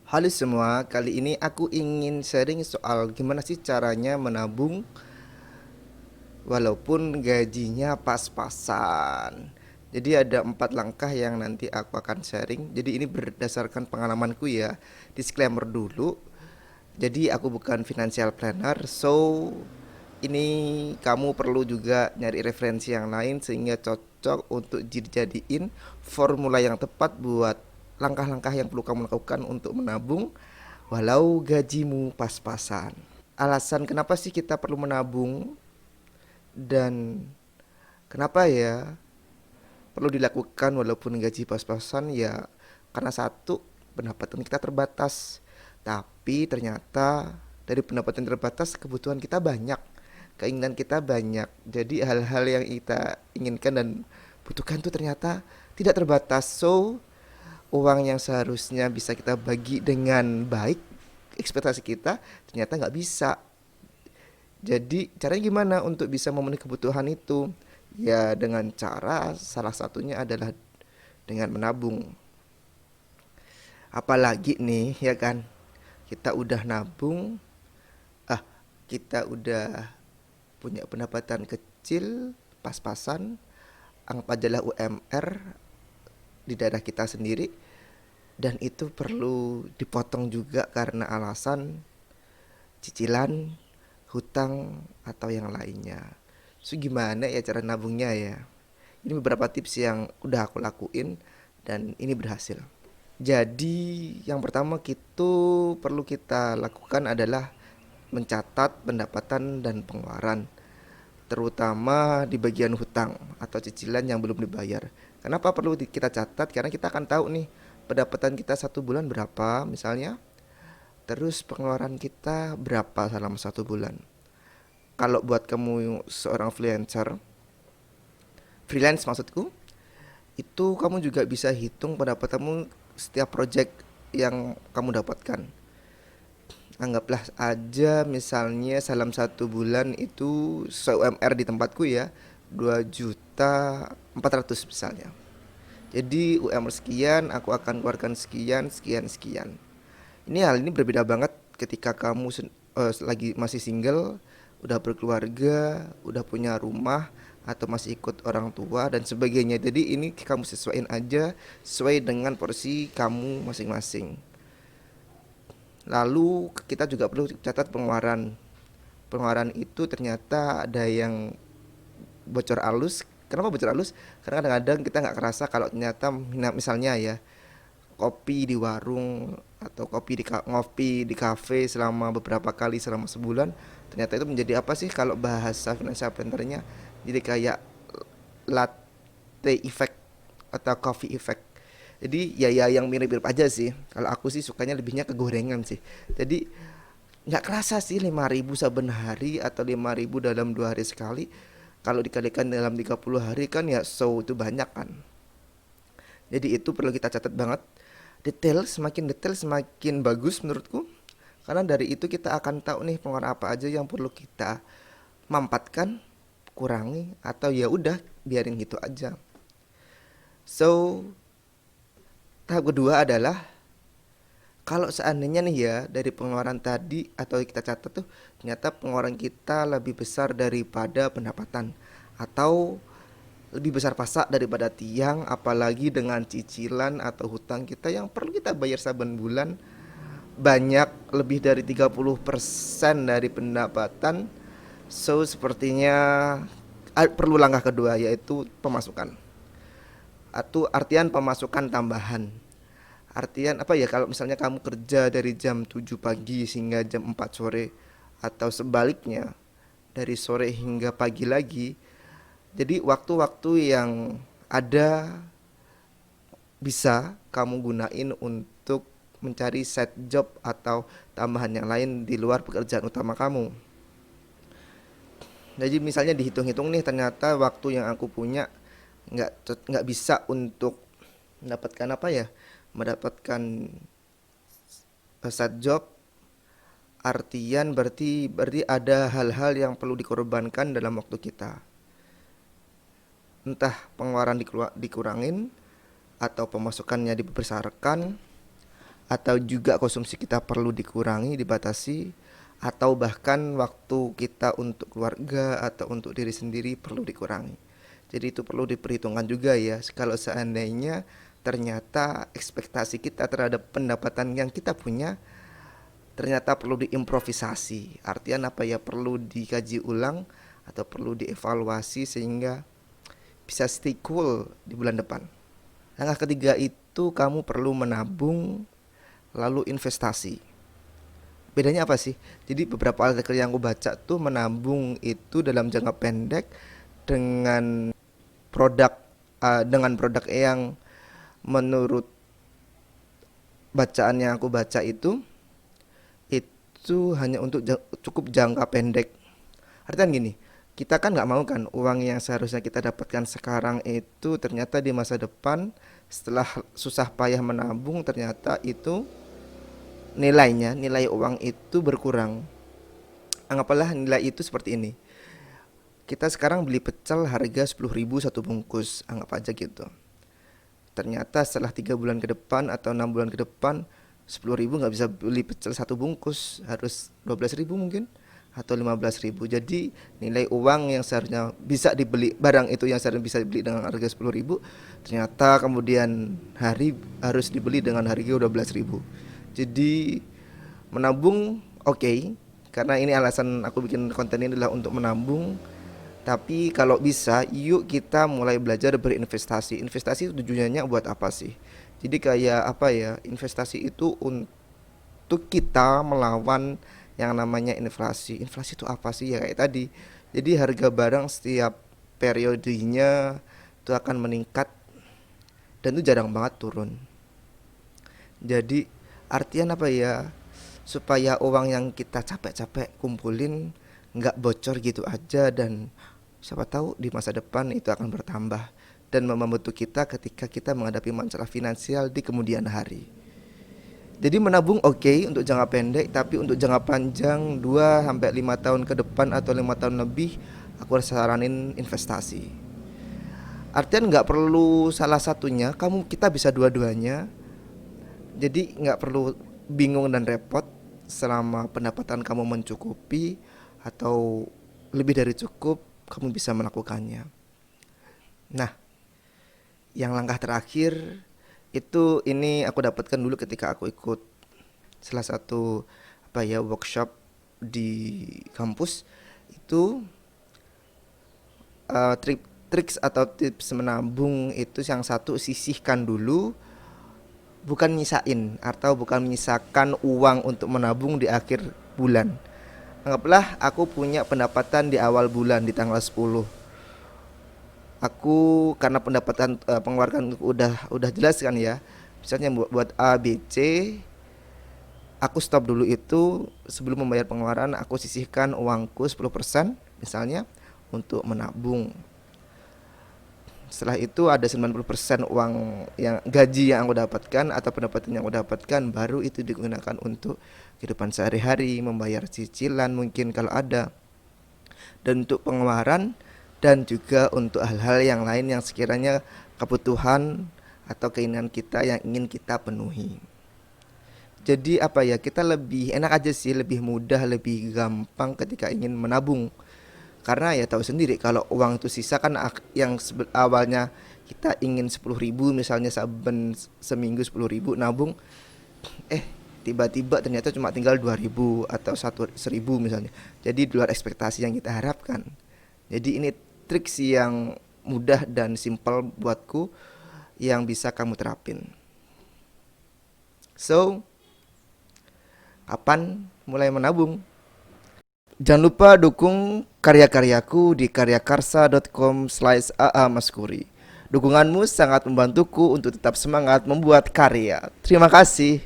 Halo semua, kali ini aku ingin sharing soal gimana sih caranya menabung walaupun gajinya pas-pasan. Jadi ada 4 langkah yang nanti aku akan sharing. Jadi ini berdasarkan pengalamanku ya. Disclaimer dulu. Jadi aku bukan financial planner, so ini kamu perlu juga nyari referensi yang lain sehingga cocok untuk dijadiin formula yang tepat buat langkah-langkah yang perlu kamu lakukan untuk menabung walau gajimu pas-pasan. Alasan kenapa sih kita perlu menabung dan kenapa ya perlu dilakukan walaupun gaji pas-pasan ya karena satu, pendapatan kita terbatas. Tapi ternyata dari pendapatan terbatas kebutuhan kita banyak, keinginan kita banyak. Jadi hal-hal yang kita inginkan dan butuhkan tuh ternyata tidak terbatas. So, uang yang seharusnya bisa kita bagi dengan baik ekspektasi kita ternyata nggak bisa. Jadi caranya gimana untuk bisa memenuhi kebutuhan itu? Ya dengan cara salah satunya adalah dengan menabung. Apalagi nih ya kan, kita udah nabung, ah kita udah punya pendapatan kecil, pas-pasan, anggap ajalah UMR di daerah kita sendiri, dan itu perlu dipotong juga karena alasan cicilan, hutang, atau yang lainnya. So gimana ya cara nabungnya ya? Ini beberapa tips yang udah aku lakuin dan ini berhasil. Jadi yang pertama perlu kita lakukan adalah mencatat pendapatan dan pengeluaran, terutama di bagian hutang atau cicilan yang belum dibayar. Kenapa perlu kita catat? Karena kita akan tahu nih pendapatan kita satu bulan berapa misalnya, terus pengeluaran kita berapa selama satu bulan. Kalau buat kamu seorang freelance maksudku, itu kamu juga bisa hitung pendapatanmu setiap project yang kamu dapatkan. Anggaplah aja misalnya dalam satu bulan itu UMR di tempatku ya 2.400.000 misalnya. Jadi UMR sekian, aku akan keluarkan sekian, sekian, sekian. Hal ini berbeda banget ketika kamu lagi masih single, udah berkeluarga, udah punya rumah, atau masih ikut orang tua dan sebagainya. Jadi ini kamu sesuaiin aja sesuai dengan porsi kamu masing-masing. Lalu kita juga perlu catat pengeluaran. Pengeluaran itu ternyata ada yang bocor halus. Kenapa bocor halus? Karena kadang-kadang kita nggak kerasa kalau ternyata misalnya ya kopi di warung atau ngopi di kafe selama beberapa kali selama sebulan, ternyata itu menjadi apa sih kalau bahasa financial plannernya, jadi kayak latte effect atau coffee effect. Jadi ya yang mirip-mirip aja sih. Kalau aku sih sukanya lebihnya ke gorengan sih. Jadi nggak kerasa sih 5.000 saben hari atau 5.000 dalam 2 hari sekali. Kalau dikalikan dalam 30 hari kan ya so itu banyak kan. Jadi itu perlu kita catat banget. Semakin detail semakin bagus menurutku. Karena dari itu kita akan tahu nih pengeluaran apa aja yang perlu kita mampatkan, kurangi atau ya udah biarin gitu aja. So, tahap kedua adalah kalau seandainya nih ya dari pengeluaran tadi atau kita catat tuh ternyata pengeluaran kita lebih besar daripada pendapatan atau lebih besar pasak daripada tiang, apalagi dengan cicilan atau hutang kita yang perlu kita bayar saben bulan banyak lebih dari 30% dari pendapatan. So sepertinya perlu langkah kedua yaitu pemasukan atau artian pemasukan tambahan. Artian apa ya, kalau misalnya kamu kerja dari jam 7 pagi hingga jam 4 sore atau sebaliknya dari sore hingga pagi lagi. Jadi waktu-waktu yang ada bisa kamu gunain untuk mencari side job atau tambahan yang lain di luar pekerjaan utama kamu. Jadi misalnya dihitung-hitung nih ternyata waktu yang aku punya nggak bisa untuk mendapatkan apa ya, mendapatkan side job. Artian berarti ada hal-hal yang perlu dikorbankan dalam waktu kita. Entah pengeluaran dikurangin atau pemasukannya dibesarkan atau juga konsumsi kita perlu dikurangi, dibatasi, atau bahkan waktu kita untuk keluarga atau untuk diri sendiri perlu dikurangi. Jadi itu perlu diperhitungkan juga ya. Kalau seandainya ternyata ekspektasi kita terhadap pendapatan yang kita punya ternyata perlu diimprovisasi. Artian apa ya, perlu dikaji ulang atau perlu dievaluasi sehingga bisa stay cool di bulan depan. Langkah ketiga itu kamu perlu menabung lalu investasi. Bedanya apa sih? Jadi beberapa artikel yang aku baca tuh menabung itu dalam jangka pendek dengan produk produk yang menurut bacaan yang aku baca itu hanya untuk cukup jangka pendek. Artinya gini, kita kan nggak mau kan uang yang seharusnya kita dapatkan sekarang itu ternyata di masa depan setelah susah payah menabung ternyata itu nilai uang itu berkurang. Anggaplah nilai itu seperti ini. Kita sekarang beli pecel harga 10.000 satu bungkus, anggap aja gitu. Ternyata setelah 3 bulan ke depan atau 6 bulan ke depan 10.000 nggak bisa beli pecel satu bungkus, harus 12.000 mungkin atau 15.000. Jadi nilai uang yang seharusnya bisa dibeli barang itu yang seharusnya bisa dibeli dengan harga 10.000 ternyata kemudian hari harus dibeli dengan harga 12.000. Jadi menabung oke, karena ini alasan aku bikin konten ini adalah untuk menabung. Tapi kalau bisa yuk kita mulai belajar berinvestasi. Investasi tujuannya buat apa sih? Jadi kayak apa ya, investasi itu untuk kita melawan yang namanya inflasi. Inflasi itu apa sih? Ya kayak tadi. Jadi harga barang setiap periodenya itu akan meningkat dan itu jarang banget turun. Jadi artian apa ya, supaya uang yang kita capek-capek kumpulin nggak bocor gitu aja, dan siapa tahu di masa depan itu akan bertambah dan membantu kita ketika kita menghadapi masalah finansial di kemudian hari. Jadi menabung oke untuk jangka pendek, tapi untuk jangka panjang 2 sampai 5 tahun ke depan atau 5 tahun lebih aku saranin investasi. Artian nggak perlu salah satunya, kita bisa dua-duanya. Jadi nggak perlu bingung dan repot selama pendapatan kamu mencukupi atau lebih dari cukup, kamu bisa melakukannya. Nah, yang langkah terakhir itu ini aku dapatkan dulu ketika aku ikut salah satu workshop di kampus. Itu trik atau tips menabung itu yang satu, sisihkan dulu, bukan nyisain atau bukan menyisakan uang untuk menabung di akhir bulan. Anggaplah aku punya pendapatan di awal bulan di tanggal 10. Aku karena pendapatan pengeluaran udah jelas kan ya. Misalnya buat A, B, C, aku stop dulu itu sebelum membayar pengeluaran, aku sisihkan uangku 10% misalnya untuk menabung. Setelah itu ada 90% uang yang gaji yang aku dapatkan atau pendapatan yang aku dapatkan, baru itu digunakan untuk kehidupan sehari-hari, membayar cicilan mungkin kalau ada, dan untuk pengeluaran, dan juga untuk hal-hal yang lain yang sekiranya kebutuhan atau keinginan kita yang ingin kita penuhi. Jadi kita lebih enak aja sih, lebih mudah, lebih gampang ketika ingin menabung. Karena ya tahu sendiri kalau uang itu sisa kan, yang awalnya kita ingin 10.000 misalnya seminggu 10.000 nabung, tiba-tiba ternyata cuma tinggal 2.000 atau 1.000 misalnya. Jadi di luar ekspektasi yang kita harapkan. Jadi ini trik yang mudah dan simpel buatku yang bisa kamu terapin. So, kapan mulai menabung? Jangan lupa dukung karya-karyaku di karyakarsa.com/aa-maskuri. Dukunganmu sangat membantuku untuk tetap semangat membuat karya. Terima kasih.